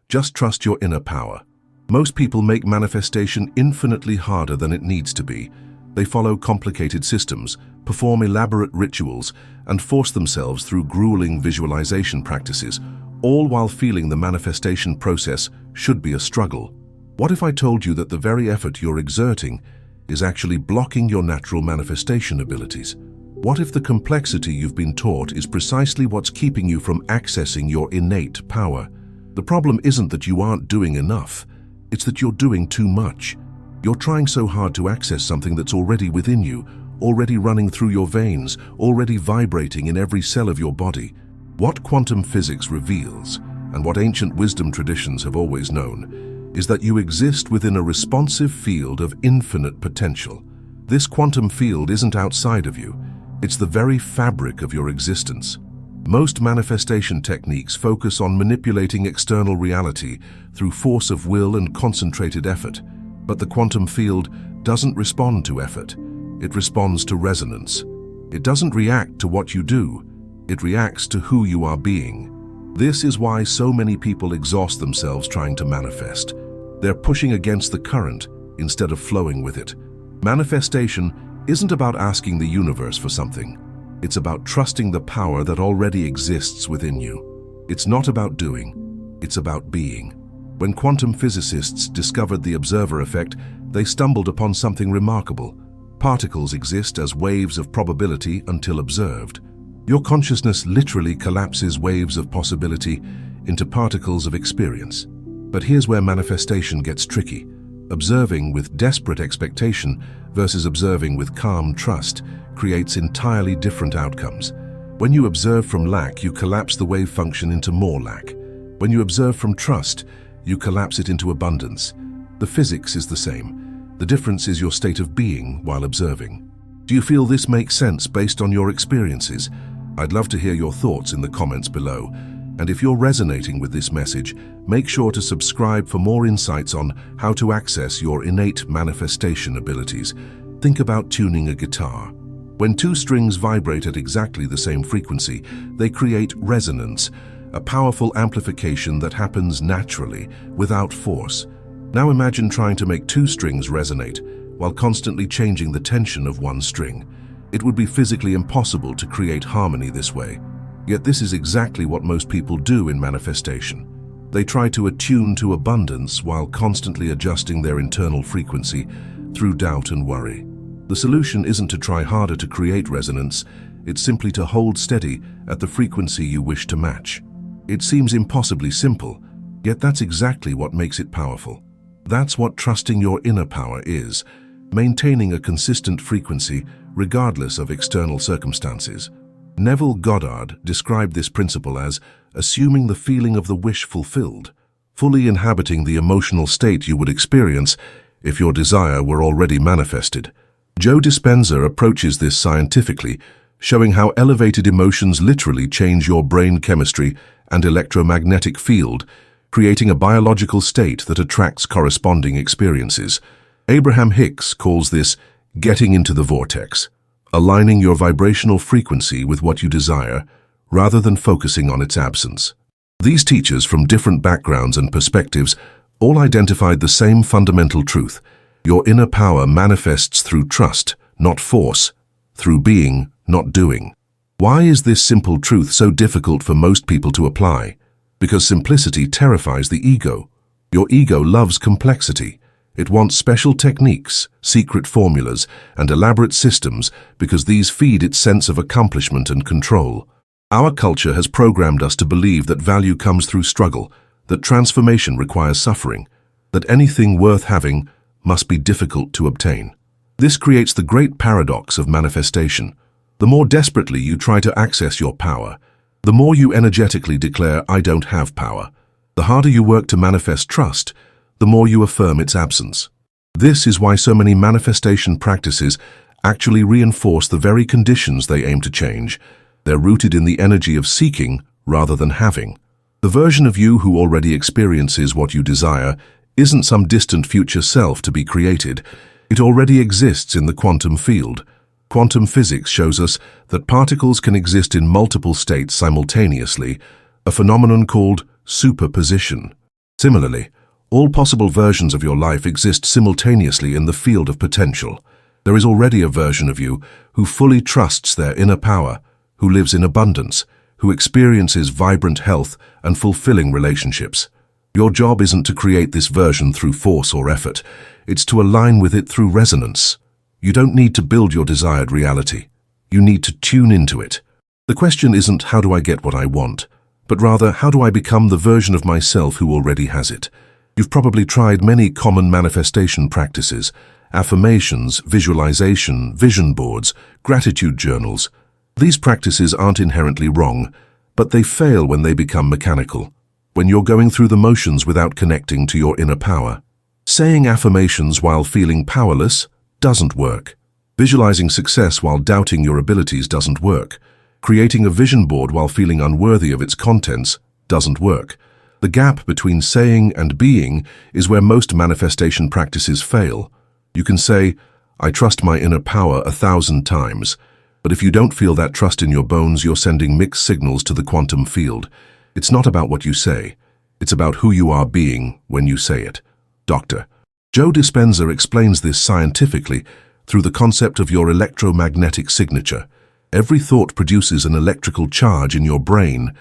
Just trust your inner power. Most people make manifestation infinitely harder than it needs to be. They follow complicated systems, perform elaborate rituals, and force themselves through grueling visualization practices, all while feeling the manifestation process should be a struggle. What if I told you that the very effort you're exerting is actually blocking your natural manifestation abilities? What if the complexity you've been taught is precisely what's keeping you from accessing your innate power? The problem isn't that you aren't doing enough, it's that you're doing too much. You're trying so hard to access something that's already within you, already running through your veins, already vibrating in every cell of your body. What quantum physics reveals, and what ancient wisdom traditions have always known, is that you exist within a responsive field of infinite potential. This quantum field isn't outside of you, it's the very fabric of your existence. Most manifestation techniques focus on manipulating external reality through force of will and concentrated effort. But the quantum field doesn't respond to effort. It responds to resonance. It doesn't react to what you do. It reacts to who you are being. This is why so many people exhaust themselves trying to manifest. They're pushing against the current instead of flowing with it. Manifestation isn't about asking the universe for something. It's about trusting the power that already exists within you. It's not about doing, it's about being. When quantum physicists discovered the observer effect, they stumbled upon something remarkable. Particles exist as waves of probability until observed. Your consciousness literally collapses waves of possibility into particles of experience. But here's where manifestation gets tricky. Observing with desperate expectation versus observing with calm trust creates entirely different outcomes. When you observe from lack, you collapse the wave function into more lack. When you observe from trust, you collapse it into abundance. The physics is the same. The difference is your state of being while observing. Do you feel this makes sense based on your experiences? I'd love to hear your thoughts in the comments below. And if you're resonating with this message, make sure to subscribe for more insights on how to access your innate manifestation abilities. Think about tuning a guitar. When two strings vibrate at exactly the same frequency, they create resonance, a powerful amplification that happens naturally, without force. Now imagine trying to make two strings resonate while constantly changing the tension of one string. It would be physically impossible to create harmony this way. Yet this is exactly what most people do in manifestation. They try to attune to abundance while constantly adjusting their internal frequency through doubt and worry. The solution isn't to try harder to create resonance, it's simply to hold steady at the frequency you wish to match. It seems impossibly simple, yet that's exactly what makes it powerful. That's what trusting your inner power is, maintaining a consistent frequency regardless of external circumstances. Neville Goddard described this principle as assuming the feeling of the wish fulfilled, fully inhabiting the emotional state you would experience if your desire were already manifested. Joe Dispenza approaches this scientifically, showing how elevated emotions literally change your brain chemistry and electromagnetic field, creating a biological state that attracts corresponding experiences. Abraham Hicks calls this getting into the vortex, aligning your vibrational frequency with what you desire, rather than focusing on its absence. These teachers from different backgrounds and perspectives all identified the same fundamental truth. Your inner power manifests through trust, not force, through being, not doing. Why is this simple truth so difficult for most people to apply? Because simplicity terrifies the ego. Your ego loves complexity. It wants special techniques, secret formulas, and elaborate systems because these feed its sense of accomplishment and control. Our culture has programmed us to believe that value comes through struggle, that transformation requires suffering, that anything worth having must be difficult to obtain. This creates the great paradox of manifestation. The more desperately you try to access your power, the more you energetically declare, "I don't have power." The harder you work to manifest trust, the more you affirm its absence. This is why so many manifestation practices actually reinforce the very conditions they aim to change. They're rooted in the energy of seeking rather than having. The version of you who already experiences what you desire isn't some distant future self to be created. It already exists in the quantum field. Quantum physics shows us that particles can exist in multiple states simultaneously, a phenomenon called superposition. Similarly, all possible versions of your life exist simultaneously in the field of potential. There is already a version of you who fully trusts their inner power, who lives in abundance, who experiences vibrant health and fulfilling relationships. Your job isn't to create this version through force or effort. It's to align with it through resonance. You don't need to build your desired reality. You need to tune into it. The question isn't how do I get what I want, but rather how do I become the version of myself who already has it. You've probably tried many common manifestation practices: affirmations, visualization, vision boards, gratitude journals. These practices aren't inherently wrong, but they fail when they become mechanical, when you're going through the motions without connecting to your inner power. Saying affirmations while feeling powerless doesn't work. Visualizing success while doubting your abilities doesn't work. Creating a vision board while feeling unworthy of its contents doesn't work. The gap between saying and being is where most manifestation practices fail. You can say, "I trust my inner power 1,000 times," but if you don't feel that trust in your bones, you're sending mixed signals to the quantum field. It's not about what you say. It's about who you are being when you say it. Dr. Joe Dispenza explains this scientifically through the concept of your electromagnetic signature. Every thought produces an electrical charge in your brain,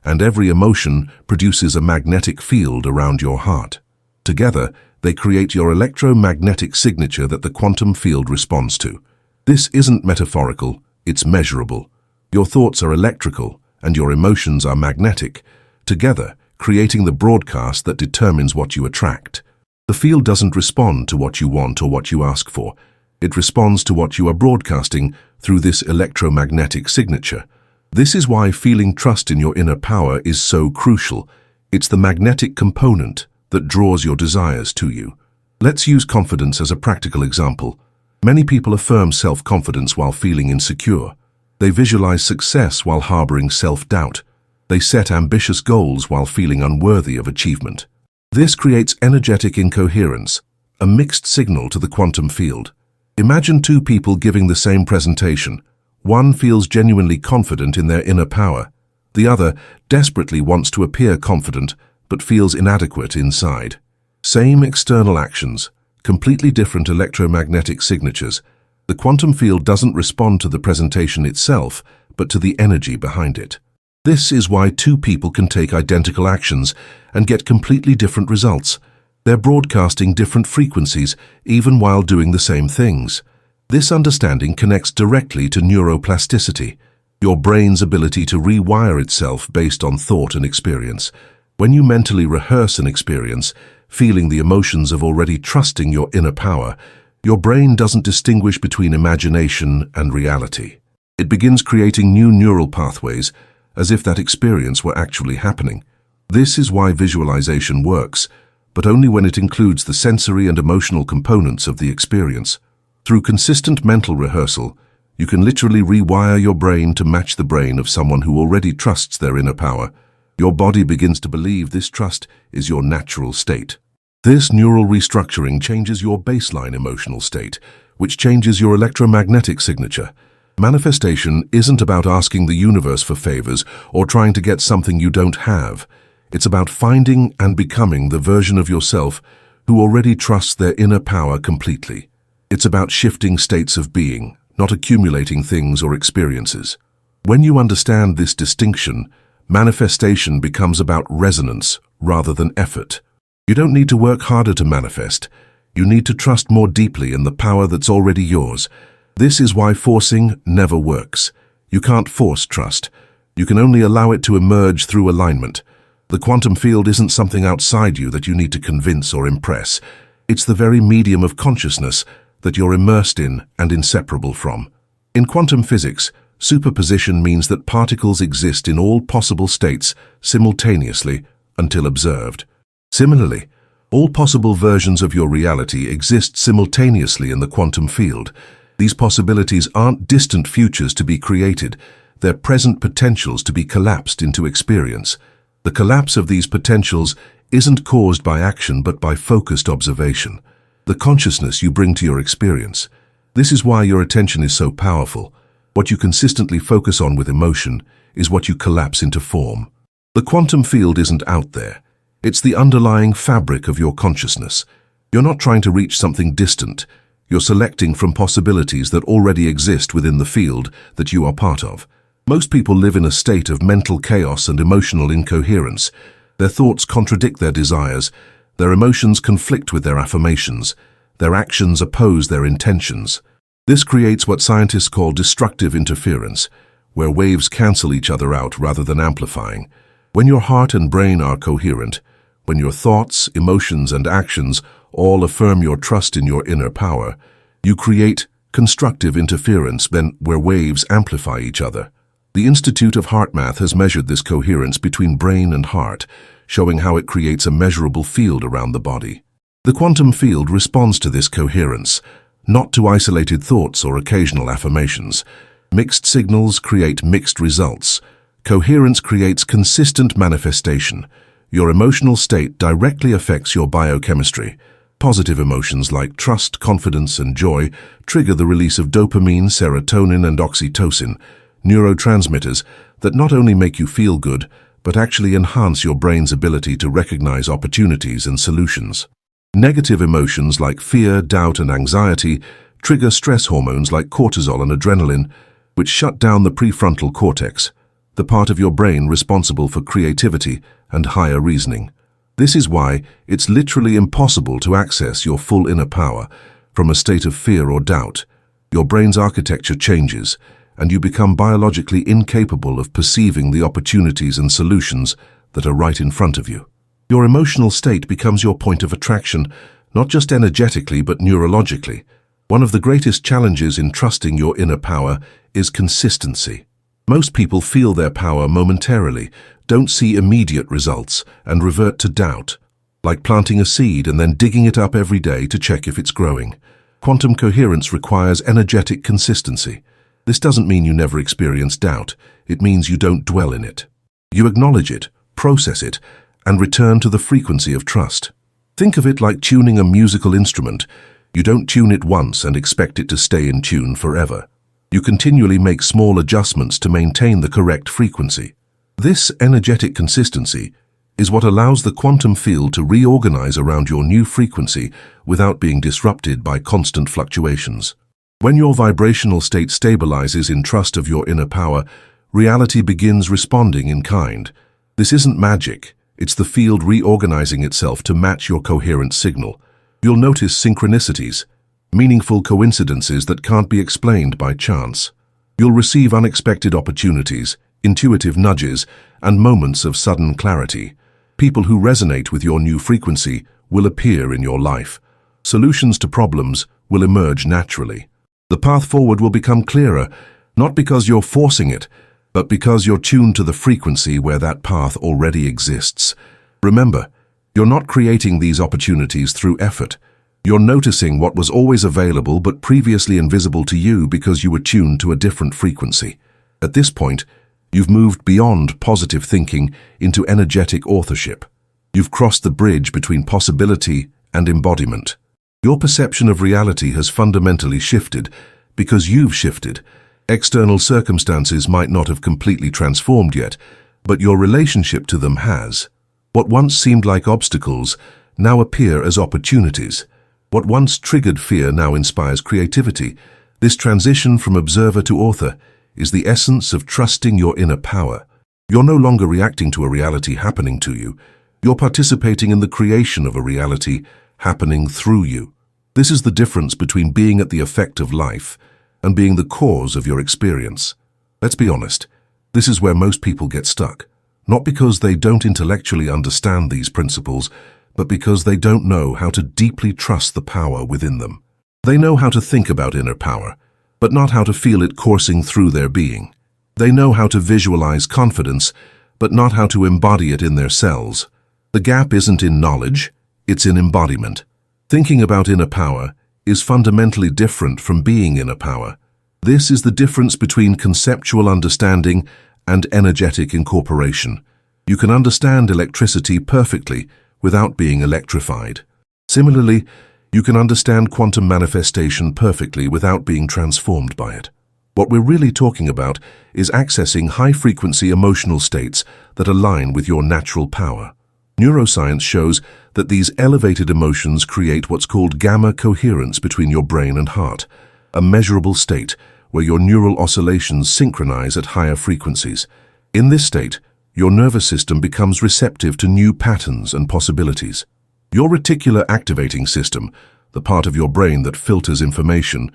and every emotion produces a magnetic field around your heart. Together, they create your electromagnetic signature that the quantum field responds to. This isn't metaphorical, it's measurable. Your thoughts are electrical, and your emotions are magnetic, together creating the broadcast that determines what you attract. The field doesn't respond to what you want or what you ask for. It responds to what you are broadcasting through this electromagnetic signature. This is why feeling trust in your inner power is so crucial. It's the magnetic component that draws your desires to you. Let's use confidence as a practical example. Many people affirm self-confidence while feeling insecure. They visualize success while harboring self-doubt. They set ambitious goals while feeling unworthy of achievement. This creates energetic incoherence, a mixed signal to the quantum field. Imagine two people giving the same presentation. One feels genuinely confident in their inner power. The other desperately wants to appear confident, but feels inadequate inside. Same external actions, completely different electromagnetic signatures. The quantum field doesn't respond to the presentation itself, but to the energy behind it. This is why two people can take identical actions and get completely different results. They're broadcasting different frequencies, even while doing the same things. This understanding connects directly to neuroplasticity, your brain's ability to rewire itself based on thought and experience. When you mentally rehearse an experience, feeling the emotions of already trusting your inner power, your brain doesn't distinguish between imagination and reality. It begins creating new neural pathways, as if that experience were actually happening. This is why visualization works, but only when it includes the sensory and emotional components of the experience. Through consistent mental rehearsal, you can literally rewire your brain to match the brain of someone who already trusts their inner power. Your body begins to believe this trust is your natural state. This neural restructuring changes your baseline emotional state, which changes your electromagnetic signature. Manifestation isn't about asking the universe for favors or trying to get something you don't have. It's about finding and becoming the version of yourself who already trusts their inner power completely. It's about shifting states of being, not accumulating things or experiences. When you understand this distinction, manifestation becomes about resonance rather than effort. You don't need to work harder to manifest. You need to trust more deeply in the power that's already yours. This is why forcing never works. You can't force trust. You can only allow it to emerge through alignment. The quantum field isn't something outside you that you need to convince or impress. It's the very medium of consciousness that you're immersed in and inseparable from. In quantum physics, superposition means that particles exist in all possible states simultaneously until observed. Similarly, all possible versions of your reality exist simultaneously in the quantum field. These possibilities aren't distant futures to be created, they're present potentials to be collapsed into experience. The collapse of these potentials isn't caused by action but by focused observation, the consciousness you bring to your experience. This is why your attention is so powerful. What you consistently focus on with emotion is what you collapse into form. The quantum field isn't out there. It's the underlying fabric of your consciousness. You're not trying to reach something distant. You're selecting from possibilities that already exist within the field that you are part of. Most people live in a state of mental chaos and emotional incoherence. Their thoughts contradict their desires, their emotions conflict with their affirmations, their actions oppose their intentions. This creates what scientists call destructive interference, where waves cancel each other out rather than amplifying. When your heart and brain are coherent, when your thoughts, emotions, and actions all affirm your trust in your inner power, you create constructive interference where waves amplify each other. The Institute of Heart Math has measured this coherence between brain and heart, showing how it creates a measurable field around the body. The quantum field responds to this coherence, not to isolated thoughts or occasional affirmations. Mixed signals create mixed results. Coherence creates consistent manifestation. Your emotional state directly affects your biochemistry. Positive emotions like trust, confidence, and joy trigger the release of dopamine, serotonin, and oxytocin, neurotransmitters that not only make you feel good, but actually enhance your brain's ability to recognize opportunities and solutions. Negative emotions like fear, doubt, and anxiety trigger stress hormones like cortisol and adrenaline, which shut down the prefrontal cortex, the part of your brain responsible for creativity and higher reasoning. This is why it's literally impossible to access your full inner power from a state of fear or doubt. Your brain's architecture changes, and you become biologically incapable of perceiving the opportunities and solutions that are right in front of you. Your emotional state becomes your point of attraction, not just energetically but neurologically. One of the greatest challenges in trusting your inner power is consistency. Most people feel their power momentarily, don't see immediate results, and revert to doubt, like planting a seed and then digging it up every day to check if it's growing. Quantum coherence requires energetic consistency. This doesn't mean you never experience doubt. It means you don't dwell in it. You acknowledge it, process it, and return to the frequency of trust. Think of it like tuning a musical instrument. You don't tune it once and expect it to stay in tune forever. You continually make small adjustments to maintain the correct frequency. This energetic consistency is what allows the quantum field to reorganize around your new frequency without being disrupted by constant fluctuations. When your vibrational state stabilizes in trust of your inner power, reality begins responding in kind. This isn't magic. It's the field reorganizing itself to match your coherent signal. You'll notice synchronicities, meaningful coincidences that can't be explained by chance. You'll receive unexpected opportunities, intuitive nudges, and moments of sudden clarity. People who resonate with your new frequency will appear in your life. Solutions to problems will emerge naturally. The path forward will become clearer, not because you're forcing it, but because you're tuned to the frequency where that path already exists. Remember, you're not creating these opportunities through effort. You're noticing what was always available but previously invisible to you because you were tuned to a different frequency. At this point, you've moved beyond positive thinking into energetic authorship. You've crossed the bridge between possibility and embodiment. Your perception of reality has fundamentally shifted because you've shifted. External circumstances might not have completely transformed yet, but your relationship to them has. What once seemed like obstacles now appear as opportunities. What once triggered fear now inspires creativity. This transition from observer to author is the essence of trusting your inner power. You're no longer reacting to a reality happening to you. You're participating in the creation of a reality happening through you. This is the difference between being at the effect of life and being the cause of your experience. Let's be honest, this is where most people get stuck. Not because they don't intellectually understand these principles, but because they don't know how to deeply trust the power within them. They know how to think about inner power, but not how to feel it coursing through their being. They know how to visualize confidence, but not how to embody it in their cells. The gap isn't in knowledge, it's in embodiment. Thinking about inner power is fundamentally different from being inner power. This is the difference between conceptual understanding and energetic incorporation. You can understand electricity perfectly without being electrified. Similarly, you can understand quantum manifestation perfectly without being transformed by it. What we're really talking about is accessing high-frequency emotional states that align with your natural power. Neuroscience shows that these elevated emotions create what's called gamma coherence between your brain and heart, a measurable state where your neural oscillations synchronize at higher frequencies. In this state, your nervous system becomes receptive to new patterns and possibilities. Your reticular activating system, the part of your brain that filters information,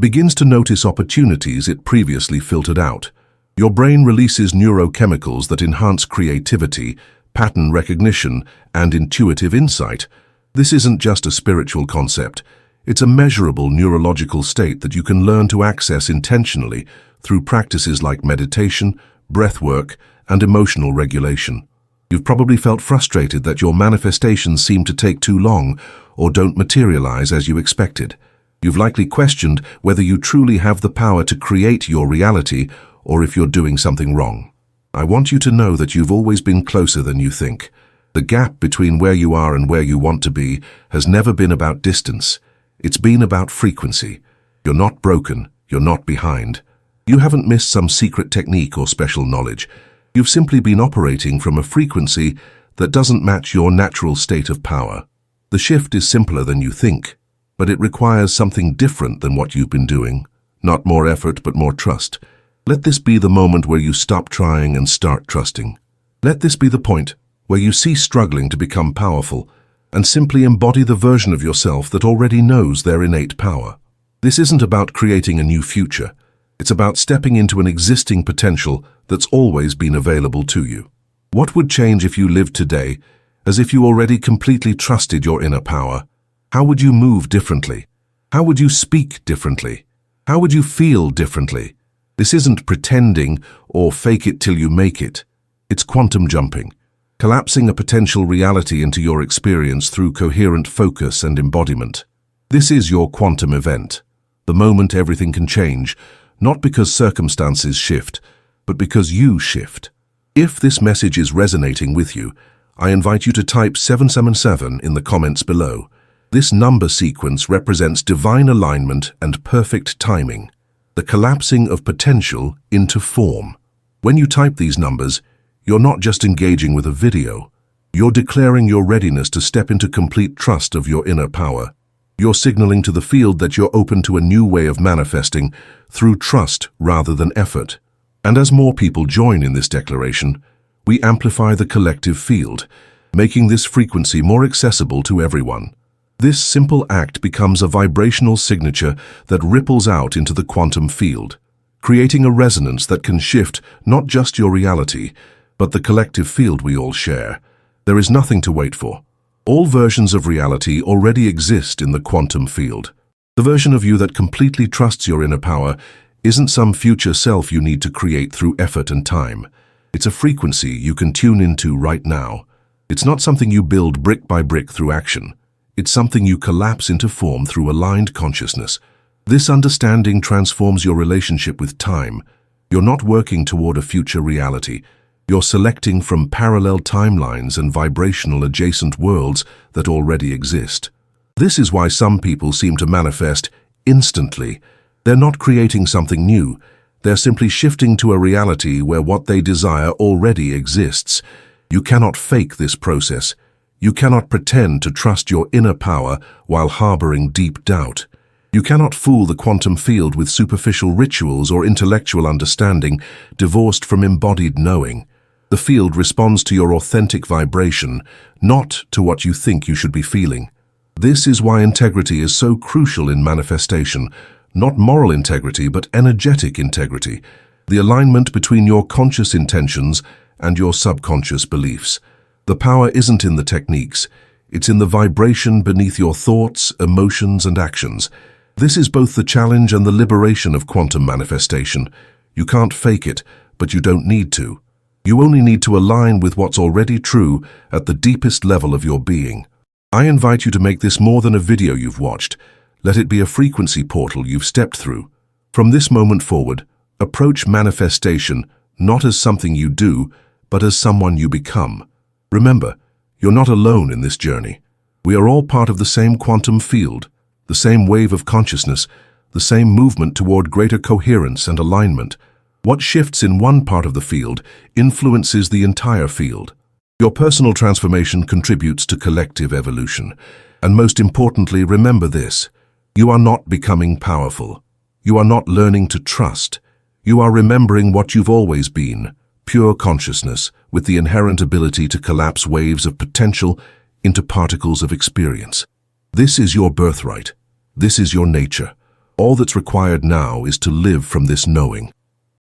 begins to notice opportunities it previously filtered out. Your brain releases neurochemicals that enhance creativity, pattern recognition, and intuitive insight. This isn't just a spiritual concept. It's a measurable neurological state that you can learn to access intentionally through practices like meditation, breathwork, and emotional regulation. You've probably felt frustrated that your manifestations seem to take too long or don't materialize as you expected. You've likely questioned whether you truly have the power to create your reality or if you're doing something wrong. I want you to know that you've always been closer than you think. The gap between where you are and where you want to be has never been about distance. It's been about frequency. You're not broken. You're not behind. You haven't missed some secret technique or special knowledge. You've simply been operating from a frequency that doesn't match your natural state of power. The shift is simpler than you think, but it requires something different than what you've been doing. Not more effort, but more trust. Let this be the moment where you stop trying and start trusting. Let this be the point where you cease struggling to become powerful and simply embody the version of yourself that already knows their innate power. This isn't about creating a new future. It's about stepping into an existing potential that's always been available to you. What would change if you lived today as if you already completely trusted your inner power? How would you move differently? How would you speak differently? How would you feel differently? This isn't pretending or fake it till you make it. It's quantum jumping, collapsing a potential reality into your experience through coherent focus and embodiment. This is your quantum event, the moment everything can change, not because circumstances shift, but because you shift. If this message is resonating with you, I invite you to type 777 in the comments below. This number sequence represents divine alignment and perfect timing, the collapsing of potential into form. When you type these numbers, you're not just engaging with a video. You're declaring your readiness to step into complete trust of your inner power. You're signaling to the field that you're open to a new way of manifesting through trust rather than effort. And as more people join in this declaration, we amplify the collective field, making this frequency more accessible to everyone. This simple act becomes a vibrational signature that ripples out into the quantum field, creating a resonance that can shift not just your reality, but the collective field we all share. There is nothing to wait for. All versions of reality already exist in the quantum field. The version of you that completely trusts your inner power isn't some future self you need to create through effort and time. It's a frequency you can tune into right now. It's not something you build brick by brick through action. It's something you collapse into form through aligned consciousness. This understanding transforms your relationship with time. You're not working toward a future reality. You're selecting from parallel timelines and vibrational adjacent worlds that already exist. This is why some people seem to manifest instantly. They're not creating something new. They're simply shifting to a reality where what they desire already exists. You cannot fake this process. You cannot pretend to trust your inner power while harboring deep doubt. You cannot fool the quantum field with superficial rituals or intellectual understanding divorced from embodied knowing. The field responds to your authentic vibration, not to what you think you should be feeling. This is why integrity is so crucial in manifestation, not moral integrity but energetic integrity, the alignment between your conscious intentions and your subconscious beliefs. The power isn't in the techniques, it's in the vibration beneath your thoughts, emotions, and actions. This is both the challenge and the liberation of quantum manifestation. You can't fake it, but you don't need to. You only need to align with what's already true at the deepest level of your being. I invite you to make this more than a video you've watched. Let it be a frequency portal you've stepped through. From this moment forward, approach manifestation not as something you do, but as someone you become. Remember, you're not alone in this journey. We are all part of the same quantum field, the same wave of consciousness, the same movement toward greater coherence and alignment. What shifts in one part of the field influences the entire field. Your personal transformation contributes to collective evolution. And most importantly, remember this: you are not becoming powerful. You are not learning to trust. You are remembering what you've always been: pure consciousness with the inherent ability to collapse waves of potential into particles of experience. This is your birthright. This is your nature. All that's required now is to live from this knowing.